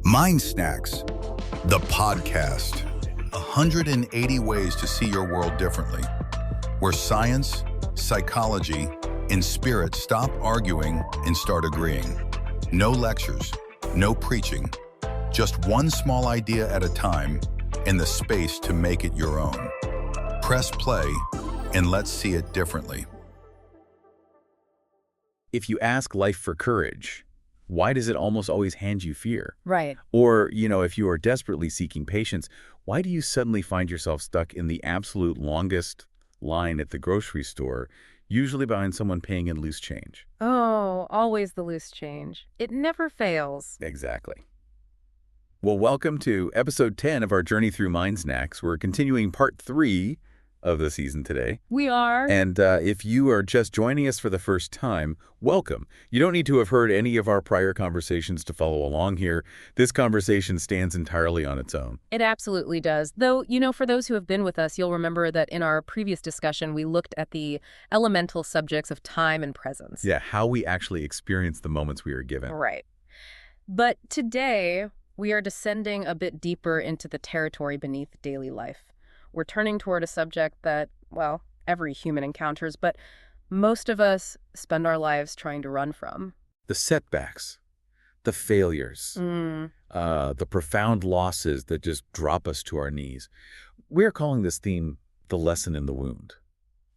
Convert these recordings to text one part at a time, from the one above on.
MindSnacks, the podcast. 180 ways to see your world differently. Where science, psychology, and spirit stop arguing and start agreeing. No lectures, no preaching. Just one small idea at a time and the space to make it your own. Press play and let's see it differently. If you ask life for courage, why does it almost always hand you fear? Right. Or, if you are desperately seeking patience, why do you suddenly find yourself stuck in the absolute longest line at the grocery store, usually behind someone paying in loose change? Oh, always the loose change. It never fails. Exactly. Well, welcome to episode 10 of our journey through MindSnacks. We're continuing part 3 of the season today. We are. And if you are just joining us for the first time, welcome. You don't need to have heard any of our prior conversations to follow along here. This conversation stands entirely on its own. It absolutely does. Though, for those who have been with us, you'll remember that in our previous discussion, we looked at the elemental subjects of time and presence. Yeah, how we actually experience the moments we are given. Right. But today, we are descending a bit deeper into the territory beneath daily life. We're turning toward a subject that, well, every human encounters, but most of us spend our lives trying to run from. The setbacks, the failures, the profound losses that just drop us to our knees. We're calling this theme the lesson in the wound.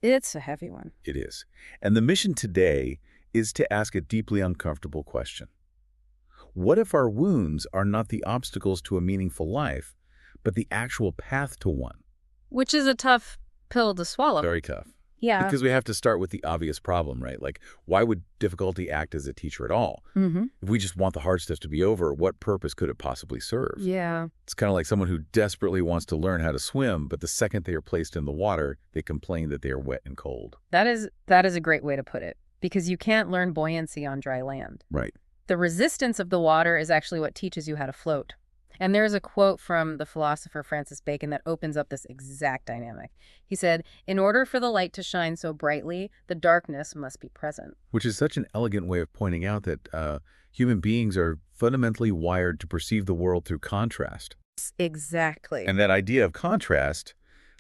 It's a heavy one. It is. And the mission today is to ask a deeply uncomfortable question. What if our wounds are not the obstacles to a meaningful life, but the actual path to one? Which is a tough pill to swallow. Very tough. Yeah. Because we have to start with the obvious problem, right? Like, why would difficulty act as a teacher at all? Mm-hmm. If we just want the hard stuff to be over, what purpose could it possibly serve? Yeah. It's kind of like someone who desperately wants to learn how to swim, but the second they are placed in the water, they complain that they are wet and cold. That is a great way to put it, because you can't learn buoyancy on dry land. Right. The resistance of the water is actually what teaches you how to float. And there's a quote from the philosopher Francis Bacon that opens up this exact dynamic. He said, "In order for the light to shine so brightly, the darkness must be present." Which is such an elegant way of pointing out that human beings are fundamentally wired to perceive the world through contrast. Exactly. And that idea of contrast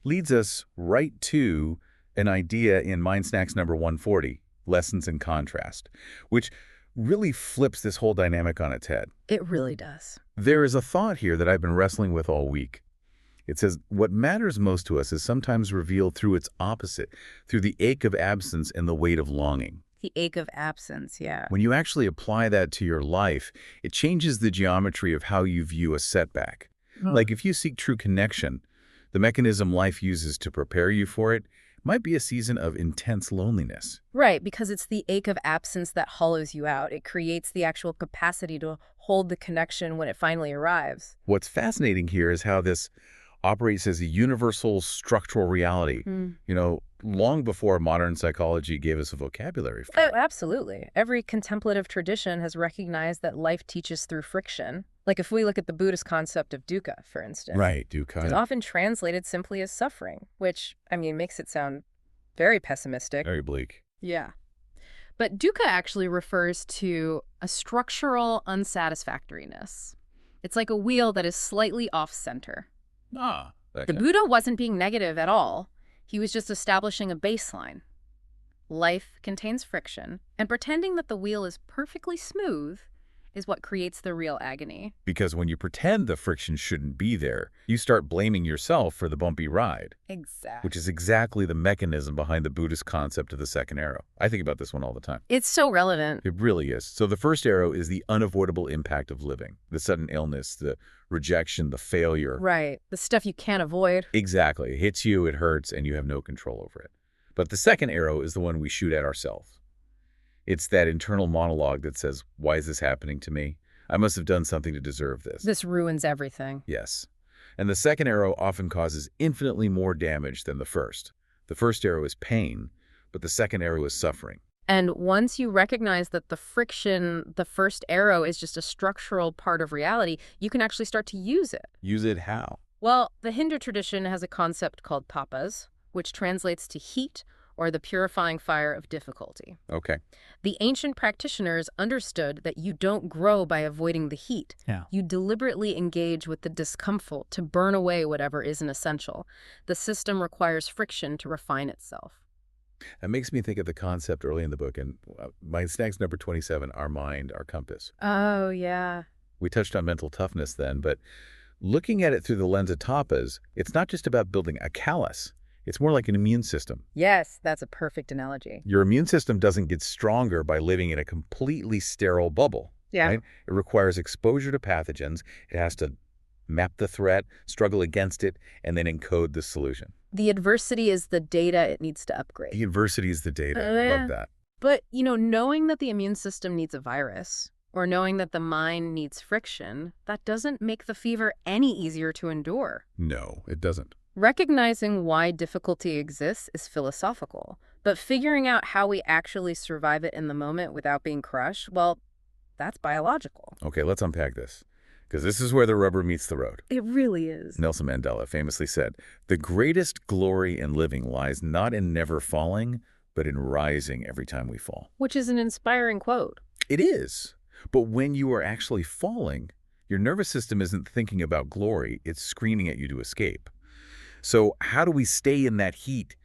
leads us right to an idea in MindSnacks number 140, Lessons in Contrast, which really flips this whole dynamic on its head. It really does. There is a thought here that I've been wrestling with all week. It says, what matters most to us is sometimes revealed through its opposite, through the ache of absence and the weight of longing. The ache of absence, yeah. When you actually apply that to your life, it changes the geometry of how you view a setback. Like if you seek true connection, the mechanism life uses to prepare you for it might be a season of intense loneliness. Right, because it's the ache of absence that hollows you out. It creates the actual capacity to hold the connection when it finally arrives. What's fascinating here is how this operates as a universal structural reality. Long before modern psychology gave us a vocabulary for it. Oh, absolutely. Every contemplative tradition has recognized that life teaches through friction. Like if we look at the Buddhist concept of dukkha, for instance. Right, dukkha. It's often translated simply as suffering, which, makes it sound very pessimistic. Very bleak. Yeah. But dukkha actually refers to a structural unsatisfactoriness. It's like a wheel that is slightly off-center. The Buddha wasn't being negative at all. He was just establishing a baseline. Life contains friction, and pretending that the wheel is perfectly smooth is what creates the real agony. Because when you pretend the friction shouldn't be there, you start blaming yourself for the bumpy ride. Exactly. Which is exactly the mechanism behind the Buddhist concept of the second arrow. I think about this one all the time. It's so relevant. It really is. So the first arrow is the unavoidable impact of living. The sudden illness, the rejection, the failure. Right. The stuff you can't avoid. Exactly. It hits you, it hurts, and you have no control over it. But the second arrow is the one we shoot at ourselves. It's that internal monologue that says, why is this happening to me? I must have done something to deserve this. This ruins everything. Yes. And the second arrow often causes infinitely more damage than the first. The first arrow is pain, but the second arrow is suffering. And once you recognize that the friction, the first arrow, is just a structural part of reality, you can actually start to use it. Use it how? Well, the Hindu tradition has a concept called tapas, which translates to heat or the purifying fire of difficulty. Okay. The ancient practitioners understood that you don't grow by avoiding the heat. Yeah. You deliberately engage with the discomfort to burn away whatever isn't essential. The system requires friction to refine itself. That makes me think of the concept early in the book, and MindSnacks number 27, our mind, our compass. Oh, yeah. We touched on mental toughness then, but looking at it through the lens of tapas, it's not just about building a callus. It's more like an immune system. Yes, that's a perfect analogy. Your immune system doesn't get stronger by living in a completely sterile bubble. Yeah. Right? It requires exposure to pathogens. It has to map the threat, struggle against it, and then encode the solution. The adversity is the data it needs to upgrade. The adversity is the data. Yeah. Love that. But, knowing that the immune system needs a virus, or knowing that the mind needs friction, that doesn't make the fever any easier to endure. No, it doesn't. Recognizing why difficulty exists is philosophical, but figuring out how we actually survive it in the moment without being crushed, well, that's biological. Okay, let's unpack this, because this is where the rubber meets the road. It really is. Nelson Mandela famously said, "The greatest glory in living lies not in never falling, but in rising every time we fall." Which is an inspiring quote. It is. But when you are actually falling, your nervous system isn't thinking about glory, it's screaming at you to escape. So how do we stay in that heat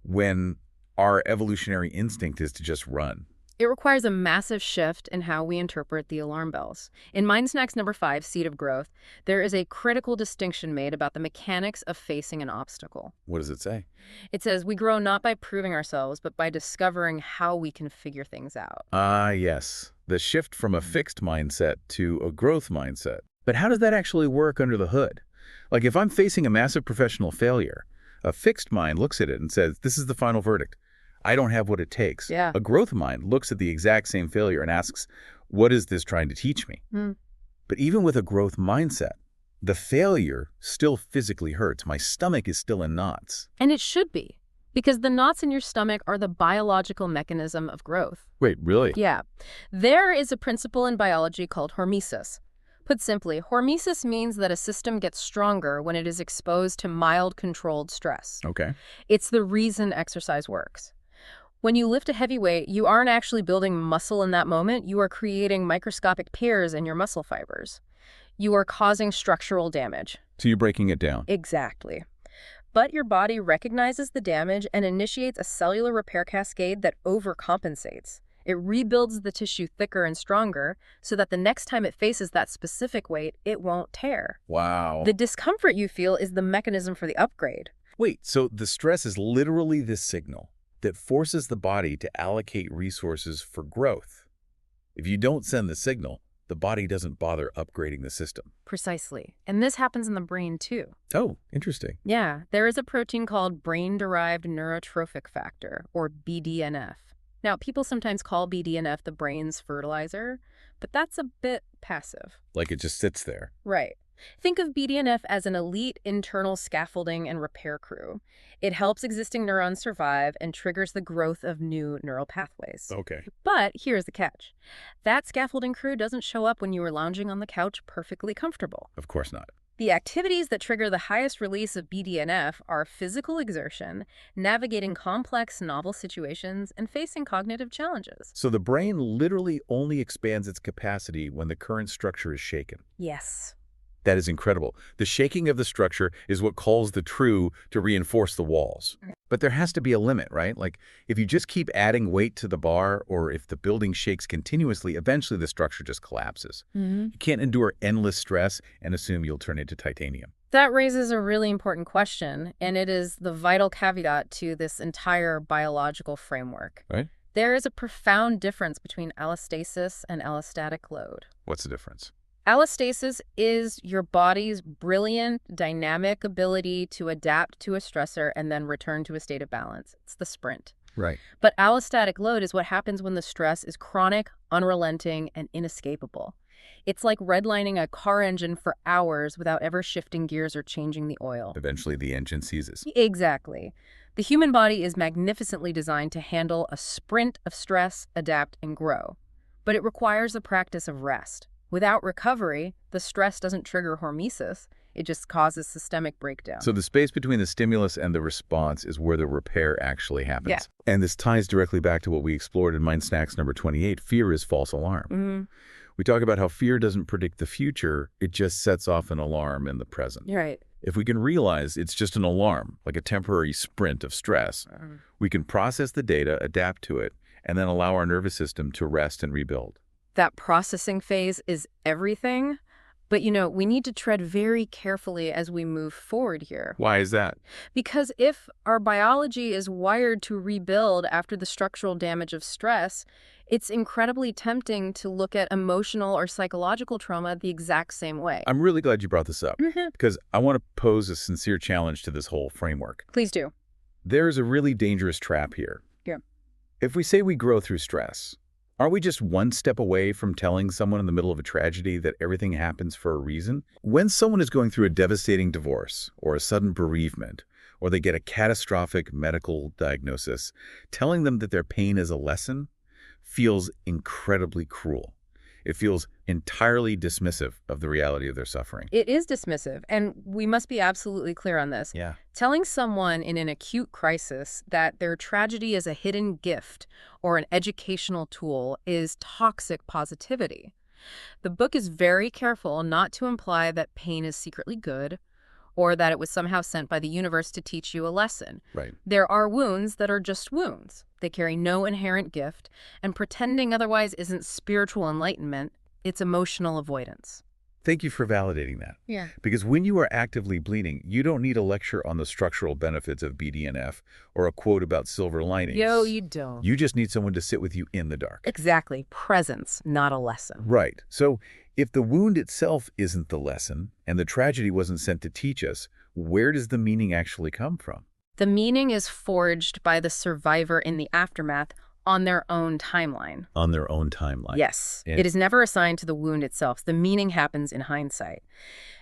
when our evolutionary instinct is to just run? It requires a massive shift in how we interpret the alarm bells. In MindSnacks number 5, Seed of Growth, there is a critical distinction made about the mechanics of facing an obstacle. What does it say? It says we grow not by proving ourselves, but by discovering how we can figure things out. Ah, yes. The shift from a fixed mindset to a growth mindset. But how does that actually work under the hood? Like if I'm facing a massive professional failure, a fixed mind looks at it and says, this is the final verdict. I don't have what it takes. Yeah. A growth mind looks at the exact same failure and asks, what is this trying to teach me? But even with a growth mindset, the failure still physically hurts. My stomach is still in knots. And it should be, because the knots in your stomach are the biological mechanism of growth. Wait, really? Yeah. There is a principle in biology called hormesis. Put simply, hormesis means that a system gets stronger when it is exposed to mild controlled stress. Okay. It's the reason exercise works. When you lift a heavy weight, you aren't actually building muscle in that moment. You are creating microscopic tears in your muscle fibers. You are causing structural damage. So you're breaking it down. Exactly. But your body recognizes the damage and initiates a cellular repair cascade that overcompensates. It rebuilds the tissue thicker and stronger so that the next time it faces that specific weight, it won't tear. Wow. The discomfort you feel is the mechanism for the upgrade. Wait, so the stress is literally this signal that forces the body to allocate resources for growth. If you don't send the signal, the body doesn't bother upgrading the system. Precisely. And this happens in the brain, too. Oh, interesting. Yeah, there is a protein called brain-derived neurotrophic factor, or BDNF. Now, people sometimes call BDNF the brain's fertilizer, but that's a bit passive. Like it just sits there. Right. Think of BDNF as an elite internal scaffolding and repair crew. It helps existing neurons survive and triggers the growth of new neural pathways. Okay. But here's the catch. That scaffolding crew doesn't show up when you are lounging on the couch perfectly comfortable. Of course not. The activities that trigger the highest release of BDNF are physical exertion, navigating complex, novel situations, and facing cognitive challenges. So the brain literally only expands its capacity when the current structure is shaken. Yes. That is incredible. The shaking of the structure is what calls the true to reinforce the walls. But there has to be a limit, right? Like if you just keep adding weight to the bar or if the building shakes continuously, eventually the structure just collapses. You can't endure endless stress and assume you'll turn into titanium. That raises a really important question, and it is the vital caveat to this entire biological framework. Right? There is a profound difference between allostasis and allostatic load. What's the difference? Allostasis is your body's brilliant, dynamic ability to adapt to a stressor and then return to a state of balance. It's the sprint. Right. But allostatic load is what happens when the stress is chronic, unrelenting, and inescapable. It's like redlining a car engine for hours without ever shifting gears or changing the oil. Eventually the engine seizes. Exactly. The human body is magnificently designed to handle a sprint of stress, adapt, and grow. But it requires the practice of rest. Without recovery, the stress doesn't trigger hormesis. It just causes systemic breakdown. So the space between the stimulus and the response is where the repair actually happens. Yeah. And this ties directly back to what we explored in MindSnacks number 28, fear is false alarm. Mm-hmm. We talk about how fear doesn't predict the future, it just sets off an alarm in the present. Right. If we can realize it's just an alarm, like a temporary sprint of stress, we can process the data, adapt to it, and then allow our nervous system to rest and rebuild. That processing phase is everything. But, we need to tread very carefully as we move forward here. Why is that? Because if our biology is wired to rebuild after the structural damage of stress, it's incredibly tempting to look at emotional or psychological trauma the exact same way. I'm really glad you brought this up, because I want to pose a sincere challenge to this whole framework. Please do. There's a really dangerous trap here. Yeah. If we say we grow through stress, aren't we just one step away from telling someone in the middle of a tragedy that everything happens for a reason? When someone is going through a devastating divorce or a sudden bereavement, or they get a catastrophic medical diagnosis, telling them that their pain is a lesson feels incredibly cruel. It feels entirely dismissive of the reality of their suffering. It is dismissive, and we must be absolutely clear on this. Yeah. Telling someone in an acute crisis that their tragedy is a hidden gift or an educational tool is toxic positivity. The book is very careful not to imply that pain is secretly good or that it was somehow sent by the universe to teach you a lesson. Right. There are wounds that are just wounds. They carry no inherent gift, and pretending otherwise isn't spiritual enlightenment, it's emotional avoidance. Thank you for validating that. Yeah. Because when you are actively bleeding, you don't need a lecture on the structural benefits of BDNF or a quote about silver linings. You don't. You just need someone to sit with you in the dark. Exactly. Presence, not a lesson. Right. So if the wound itself isn't the lesson and the tragedy wasn't sent to teach us, where does the meaning actually come from? The meaning is forged by the survivor in the aftermath on their own timeline. On their own timeline. Yes. And it is never assigned to the wound itself. The meaning happens in hindsight.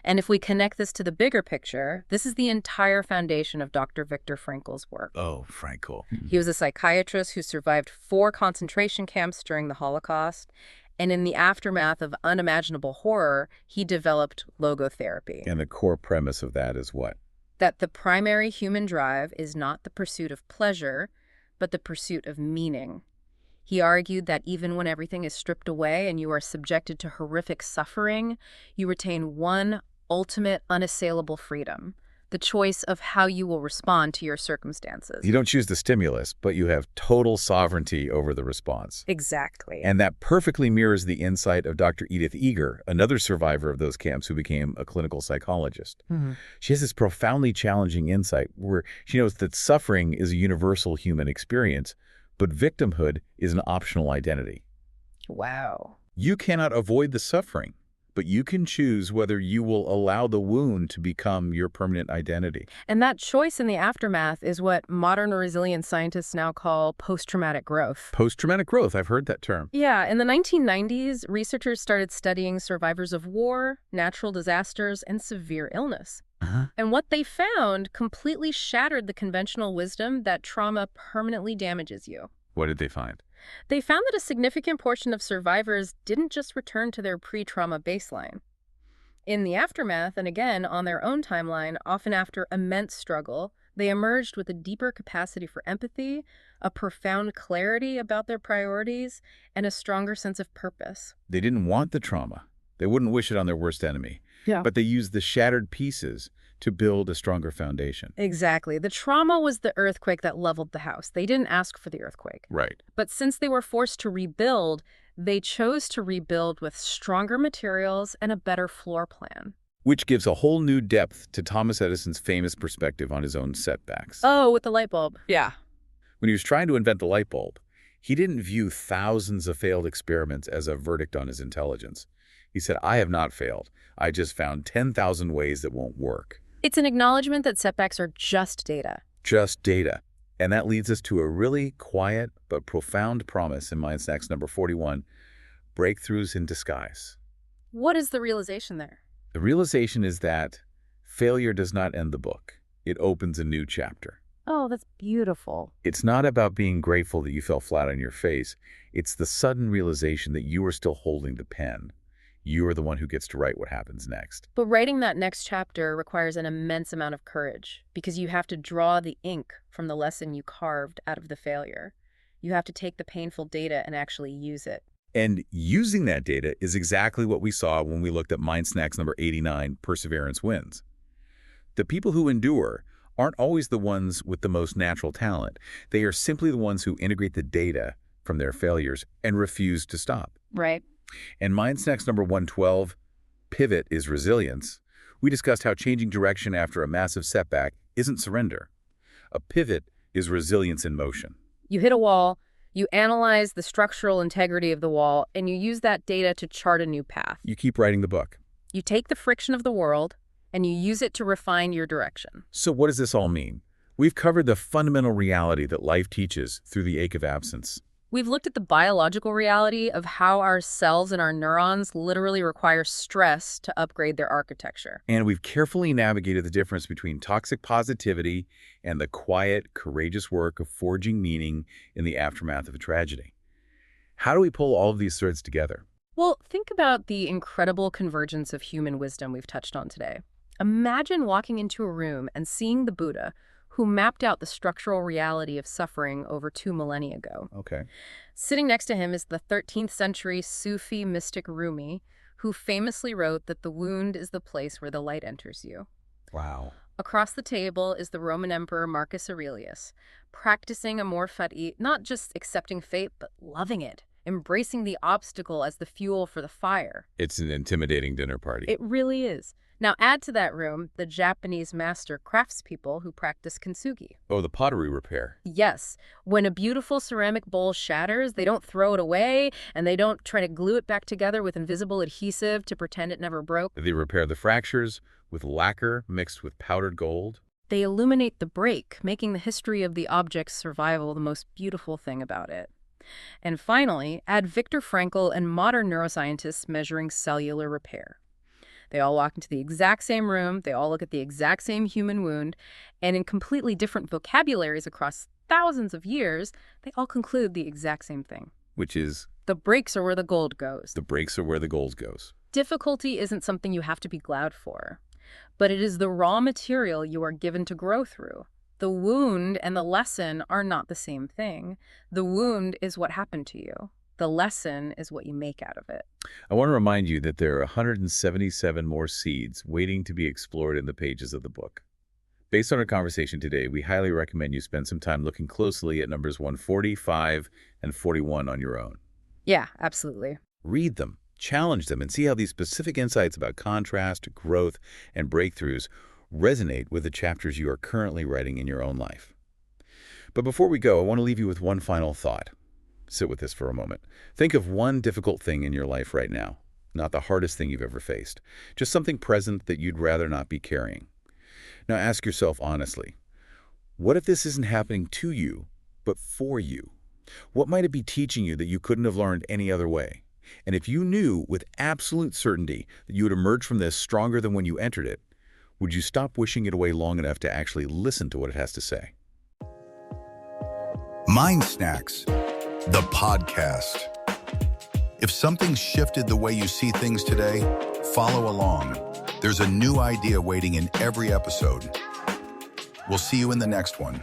And if we connect this to the bigger picture, this is the entire foundation of Dr. Viktor Frankl's work. Oh, Frankl. He was a psychiatrist who survived 4 concentration camps during the Holocaust. And in the aftermath of unimaginable horror, he developed logotherapy. And the core premise of that is what? That the primary human drive is not the pursuit of pleasure, but the pursuit of meaning. He argued that even when everything is stripped away and you are subjected to horrific suffering, you retain one ultimate unassailable freedom, the choice of how you will respond to your circumstances. You don't choose the stimulus, but you have total sovereignty over the response. Exactly. And that perfectly mirrors the insight of Dr. Edith Eger, another survivor of those camps who became a clinical psychologist. She has this profoundly challenging insight where she knows that suffering is a universal human experience, but victimhood is an optional identity. Wow. You cannot avoid the suffering, but you can choose whether you will allow the wound to become your permanent identity. And that choice in the aftermath is what modern resilience scientists now call post-traumatic growth. Post-traumatic growth, I've heard that term. Yeah, in the 1990s, researchers started studying survivors of war, natural disasters, and severe illness. And what they found completely shattered the conventional wisdom that trauma permanently damages you. What did they find? They found that a significant portion of survivors didn't just return to their pre-trauma baseline. In the aftermath, and again on their own timeline, often after immense struggle, they emerged with a deeper capacity for empathy, a profound clarity about their priorities, and a stronger sense of purpose. They didn't want the trauma. They wouldn't wish it on their worst enemy. Yeah. But they used the shattered pieces to build a stronger foundation. Exactly. The trauma was the earthquake that leveled the house. They didn't ask for the earthquake. Right. But since they were forced to rebuild, they chose to rebuild with stronger materials and a better floor plan. Which gives a whole new depth to Thomas Edison's famous perspective on his own setbacks. Oh, with the light bulb. Yeah. When he was trying to invent the light bulb, he didn't view thousands of failed experiments as a verdict on his intelligence. He said, I have not failed. I just found 10,000 ways that won't work. It's an acknowledgement that setbacks are just data. Just data. And that leads us to a really quiet but profound promise in MindSnacks number 41, breakthroughs in disguise. What is the realization there? The realization is that failure does not end the book. It opens a new chapter. Oh, that's beautiful. It's not about being grateful that you fell flat on your face. It's the sudden realization that you are still holding the pen. You are the one who gets to write what happens next. But writing that next chapter requires an immense amount of courage because you have to draw the ink from the lesson you carved out of the failure. You have to take the painful data and actually use it. And using that data is exactly what we saw when we looked at MindSnacks number 89, Perseverance Wins. The people who endure aren't always the ones with the most natural talent. They are simply the ones who integrate the data from their failures and refuse to stop. Right. And MindSnacks number 112, Pivot is Resilience, we discussed how changing direction after a massive setback isn't surrender. A pivot is resilience in motion. You hit a wall, you analyze the structural integrity of the wall, and you use that data to chart a new path. You keep writing the book. You take the friction of the world, and you use it to refine your direction. So what does this all mean? We've covered the fundamental reality that life teaches through the ache of absence. We've looked at the biological reality of how our cells and our neurons literally require stress to upgrade their architecture. And we've carefully navigated the difference between toxic positivity and the quiet, courageous work of forging meaning in the aftermath of a tragedy. How do we pull all of these threads together? Well, think about the incredible convergence of human wisdom we've touched on today. Imagine walking into a room and seeing the Buddha, who mapped out the structural reality of suffering over 2 millennia ago. Okay. Sitting next to him is the 13th century Sufi mystic Rumi, who famously wrote that the wound is the place where the light enters you. Wow. Across the table is the Roman Emperor Marcus Aurelius, practicing amor fati, not just accepting fate, but loving it, embracing the obstacle as the fuel for the fire. It's an intimidating dinner party. It really is. Now add to that room the Japanese master craftspeople who practice kintsugi. Oh, the pottery repair. Yes. When a beautiful ceramic bowl shatters, they don't throw it away, and they don't try to glue it back together with invisible adhesive to pretend it never broke. They repair the fractures with lacquer mixed with powdered gold. They illuminate the break, making the history of the object's survival the most beautiful thing about it. And finally, add Viktor Frankl and modern neuroscientists measuring cellular repair. They all walk into the exact same room, they all look at the exact same human wound, and in completely different vocabularies across thousands of years, they all conclude the exact same thing. Which is? The breaks are where the gold goes. The breaks are where the gold goes. Difficulty isn't something you have to be glad for, but it is the raw material you are given to grow through. The wound and the lesson are not the same thing. The wound is what happened to you. The lesson is what you make out of it. I want to remind you that there are 177 more seeds waiting to be explored in the pages of the book. Based on our conversation today, we highly recommend you spend some time looking closely at numbers 145 and 41 on your own. Yeah, absolutely. Read them, challenge them, and see how these specific insights about contrast, growth, and breakthroughs resonate with the chapters you are currently writing in your own life. But before we go, I want to leave you with one final thought. Sit with this for a moment. Think of one difficult thing in your life right now, not the hardest thing you've ever faced, just something present that you'd rather not be carrying. Now ask yourself honestly, what if this isn't happening to you, but for you? What might it be teaching you that you couldn't have learned any other way? And if you knew with absolute certainty that you would emerge from this stronger than when you entered it, would you stop wishing it away long enough to actually listen to what it has to say? MindSnacks, the podcast. If something shifted the way you see things today, follow along. There's a new idea waiting in every episode. We'll see you in the next one.